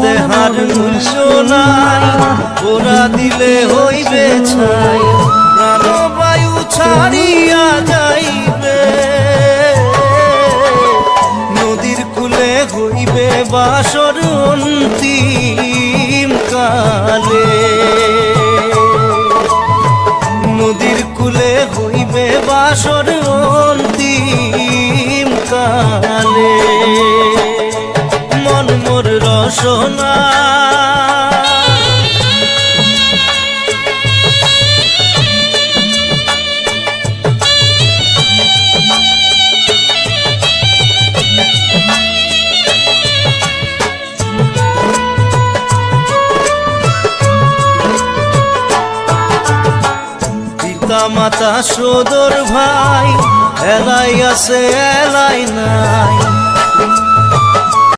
দেহার মূল্য নাই, ওরা দিলে হইবে ছাই, প্রাণবায়ু ছাড়িয়া যাইবে, নদীর কূলে হইবে বাসর অন্তিম কালে, নদীর কূলে হইবে বাসর অন্তিম কালে। মন মোর রসনা পিতা মাতা সদর ভাই, এলাই আছে এলাই নাই,